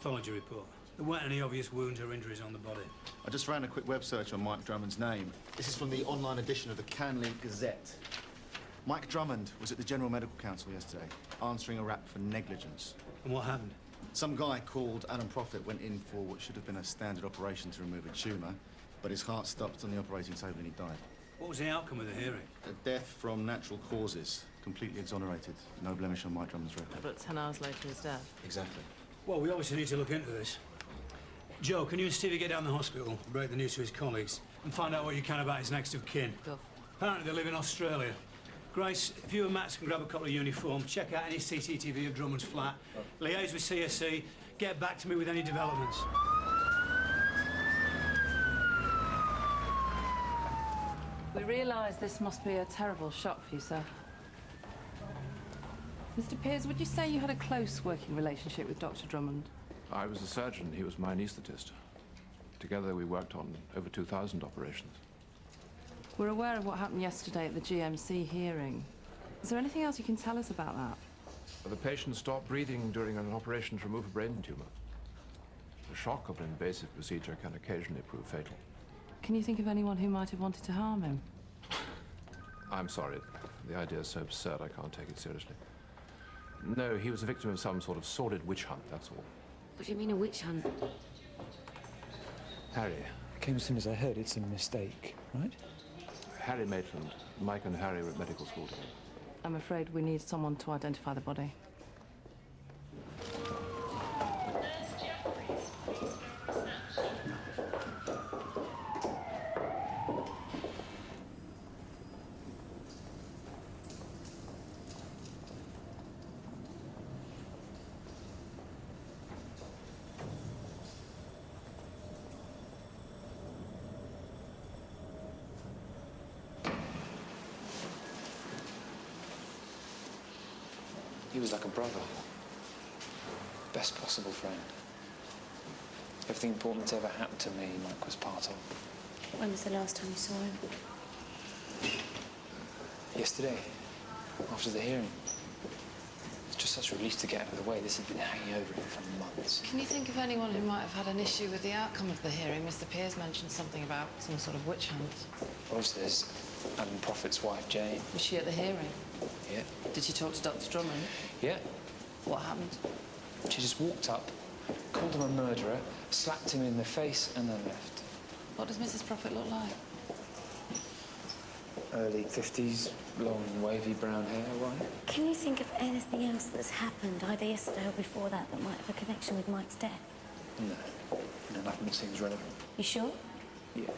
Pathology report. There weren't any obvious wounds or injuries on the body. I just ran a quick web search on Mike Drummond's name. This is from the online edition of the Canley Gazette. Mike Drummond was at the General Medical Council yesterday, answering a rap for negligence. And what happened? Some guy called Alan Prophet went in for what should have been a standard operation to remove a tumour, but his heart stopped on the operating table and he died. What was the outcome of the hearing? A death from natural causes, completely exonerated. No blemish on Mike Drummond's record. But 10 hours later, his death. Exactly. Well, we obviously need to look into this. Joe, can you and Stevie get down to the hospital, break the news to his colleagues, and find out what you can about his next of kin? Go. Apparently they live in Australia. Grace, if you and Max can grab a couple of uniforms, check out any CCTV of Drummond's flat, liaise with CSE, get back to me with any developments. We realise this must be a terrible shock for you, sir. Mr. Pearce, would you say you had a close working relationship with Dr. Drummond? I was a surgeon, he was my anaesthetist. Together we worked on over 2,000 operations. We're aware of what happened yesterday at the GMC hearing. Is there anything else you can tell us about that? The patient stopped breathing during an operation to remove a brain tumor. The shock of an invasive procedure can occasionally prove fatal. Can you think of anyone who might have wanted to harm him? I'm sorry. The idea is so absurd I can't take it seriously. No, he was a victim of some sort of sordid witch hunt, that's all. What do you mean, a witch hunt? Harry. Came as soon as I heard it's a mistake, right? Harry Maitland. Mike and Harry were at medical school together. I'm afraid we need someone to identify the body. He was like a brother. Best possible friend. Everything important that's ever happened to me, Mike was part of. When was the last time you saw him? Yesterday, after the hearing. It's just such a relief to get out of the way. This had been hanging over him for months. Can you think of anyone who might have had an issue with the outcome of the hearing? Mr. Pearce mentioned something about some sort of witch hunt. Obviously, there's Alan Prophet's wife, Jane. Was she at the hearing? Yeah. Did she talk to Dr. Drummond? Yeah. What happened? She just walked up, called him a murderer, slapped him in the face, and then left. What does Mrs. Prophet look like? Early 50s, long, wavy brown hair, right? Can you think of anything else that's happened, either yesterday or before that might have a connection with Mike's death? No. No, nothing seems relevant. You sure? Yeah.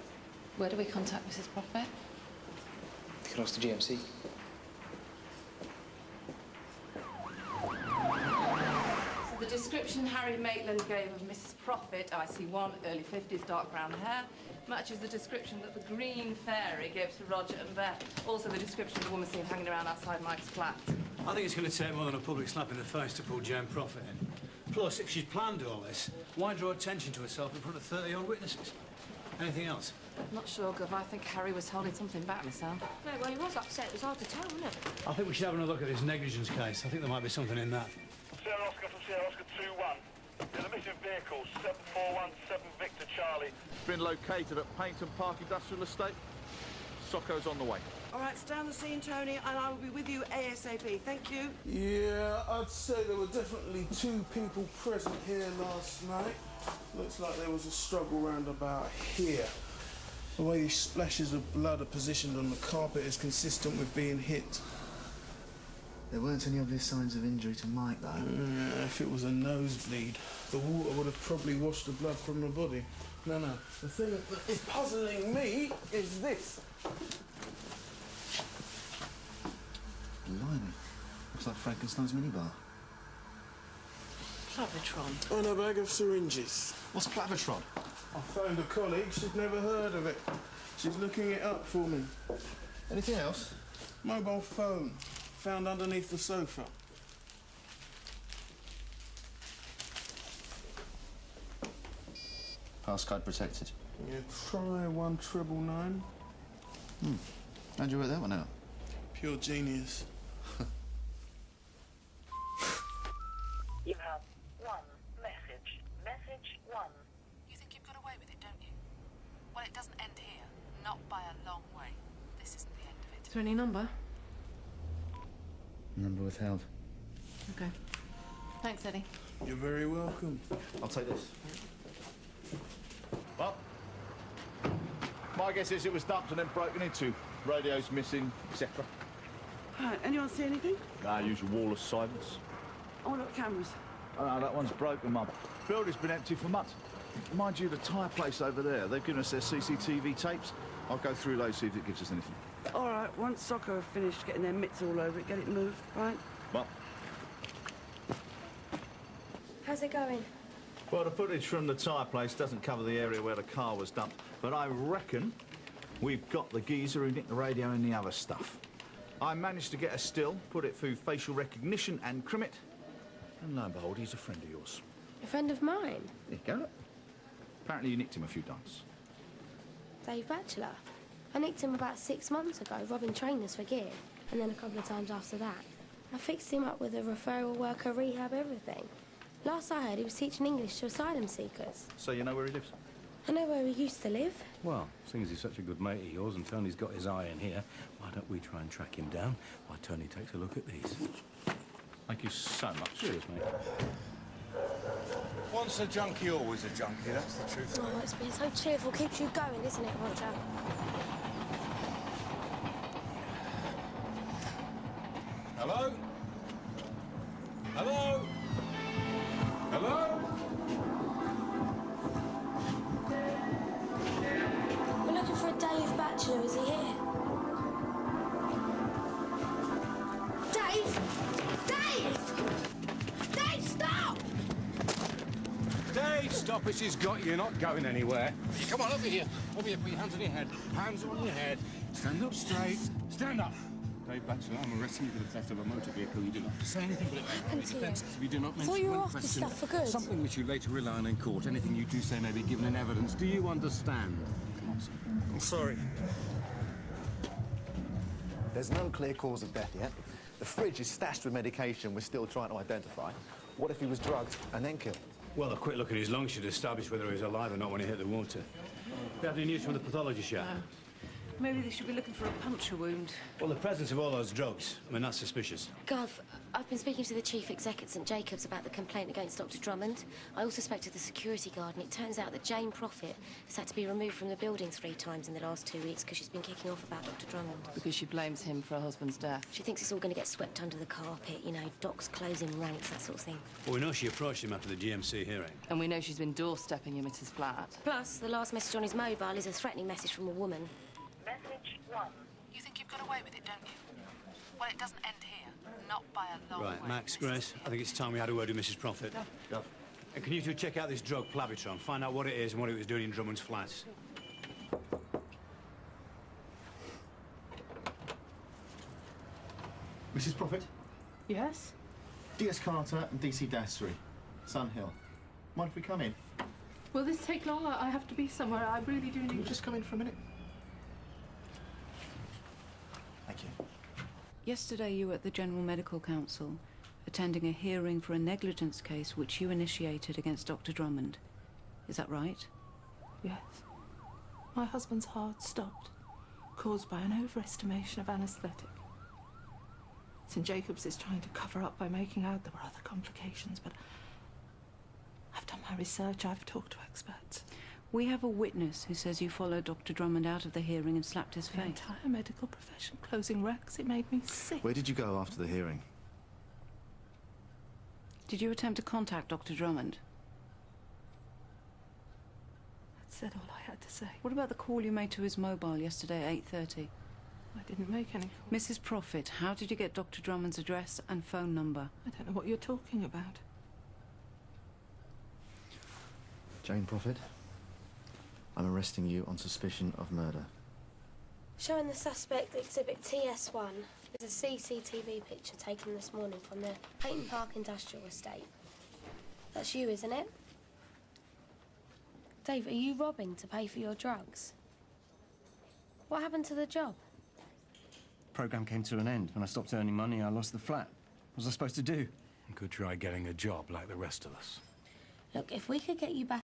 Where do we contact Mrs. Prophet? You can ask the GMC. The description Harry Maitland gave of Mrs. Prophet, IC1, early 50s, dark brown hair, matches the description that the Green Fairy gave to Roger and Beth. Also the description of the woman seen hanging around outside Mike's flat. I think it's going to take more than a public slap in the face to pull Jane Prophet in. Plus, if she's planned all this, why draw attention to herself in front of 30-odd witnesses? Anything else? I'm not sure, Gov. I think Harry was holding something back, Miss Anne. No, well, he was upset. It was hard to tell, wasn't it? I think we should have another look at this negligence case. I think there might be something in that. Sierra Oscar from Sierra Oscar 2-1. There's a missing vehicle, 7417 Victor Charlie. Been located at Paynton Park Industrial Estate. Socco's on the way. All right, stay on the scene, Tony, and I will be with you ASAP. Thank you. Yeah, I'd say there were definitely 2 people present here last night. Looks like there was a struggle round about here. The way these splashes of blood are positioned on the carpet is consistent with being hit. There weren't any obvious signs of injury to Mike, though. If it was a nosebleed, the water would have probably washed the blood from the body. No. The thing that is puzzling me is this. Blimey. Looks like Frankenstein's minibar. Plavitron. And a bag of syringes. What's Plavitron? I phoned a colleague. She'd never heard of it. She's looking it up for me. Anything else? Mobile phone. Found underneath the sofa. Passcode protected. Yeah, try 1999. How'd you work that one out? Pure genius. You have one message Well, it doesn't end here. Not by a long way. This isn't the end of it. Is there any number? Number withheld. Okay. Thanks, Eddie. You're very welcome. I'll take this. Well, my guess is it was dumped and then broken into. Radios missing, etc. Right, anyone see anything? Nah, usual wall of silence. I want to look at cameras. Oh, no, that one's broken, Mum. Building's been empty for months. Mind you, the tyre place over there, they've given us their CCTV tapes. I'll go through those, see if it gives us anything. All right, once Soccer have finished getting their mitts all over it, get it moved, right? Well, How's it going? well, the footage from the tyre place doesn't cover the area where the car was dumped, but I reckon we've got the geezer who nicked the radio and the other stuff. I managed to get a still, put it through facial recognition and crim it, and lo and behold, he's a friend of yours. A friend of mine? There you go. Apparently you nicked him a few times. Dave Batchelor. I nicked him about 6 months ago, robbing trainers for gear. And then a couple of times after that. I fixed him up with a referral worker, rehab, everything. Last I heard, he was teaching English to asylum seekers. So you know where he lives? I know where he used to live. Well, seeing as he's such a good mate of yours and Tony's got his eye in here, why don't we try and track him down while Tony takes a look at these? Thank you so much. Cheers, mate. Once a junkie, always a junkie, that's the truth. Oh, it's been so cheerful. Keeps you going, isn't it, Roger? Hello? Hello? Hello? We're looking for a Dave Batchelor. Is he here? Dave! Dave! Dave, stop! Dave, stop it, she's got you. You're not going anywhere. You come on, over here. Over here, put your hands on your head. Hands on your head. Stand up straight. Stand up. Dave Batchelor, I'm arresting you for the theft of a motor vehicle. You do not have to say anything, but it may be defensive if you do not mention thought you were when off this questioned. stuff for good. Something which you later rely on in court. Anything you do say may be given in evidence. Do you understand? Come on, sir. I'm sorry. There's no clear cause of death yet. The fridge is stashed with medication we're still trying to identify. What if he was drugged and then killed? Well, a quick look at his lungs should establish whether he was alive or not when he hit the water. We have any news from the pathology shop? No. Maybe they should be looking for a puncture wound. Well, the presence of all those drugs, I mean, that's suspicious. Gov, I've been speaking to the chief exec at St Jacobs about the complaint against Dr Drummond. I also spoke to the security guard, and it turns out that Jane Prophet has had to be removed from the building 3 times in the last 2 weeks because she's been kicking off about Dr Drummond. Because she blames him for her husband's death. She thinks it's all going to get swept under the carpet, you know, docs closing ranks, that sort of thing. Well, we know she approached him after the GMC hearing. And we know she's been doorstepping him at his flat. Plus, the last message on his mobile is a threatening message from a woman. Message 1. You think you've got away with it, don't you? Well, it doesn't end here. Not by a long way. Right, Max, Grace, I think it's time we had a word with Mrs Prophet. Go. And can you two check out this drug, Plavitron, find out what it is and what it was doing in Drummond's flats? Mrs Prophet? Yes? DS Carter and DC Dassery. Sun Hill. Mind if we come in? Will this take long? I have to be somewhere. I really do Can you need... just come in for a minute? Thank you. Yesterday you were at the General Medical Council, attending a hearing for a negligence case which you initiated against Dr Drummond. Is that right? Yes. My husband's heart stopped, caused by an overestimation of anaesthetic. St Jacobs is trying to cover up by making out there were other complications, but I've done my research, I've talked to experts. We have a witness who says you followed Dr Drummond out of the hearing and slapped his The face. entire medical profession closing ranks, it made me sick. Where did you go after the hearing? Did you attempt to contact Dr Drummond? I'd said all I had to say. What about the call you made to his mobile yesterday at 8:30? I didn't make any call. Mrs Prophet, how did you get Dr Drummond's address and phone number? I don't know what you're talking about. Jane Prophet, I'm arresting you on suspicion of murder. Showing the suspect exhibit TS1 is a CCTV picture taken this morning from the Peyton Park Industrial Estate. That's you, isn't it? Dave, are you robbing to pay for your drugs? What happened to the job? Programme came to an end. When I stopped earning money, I lost the flat. What was I supposed to do? You could try getting a job like the rest of us. Look, if we could get you back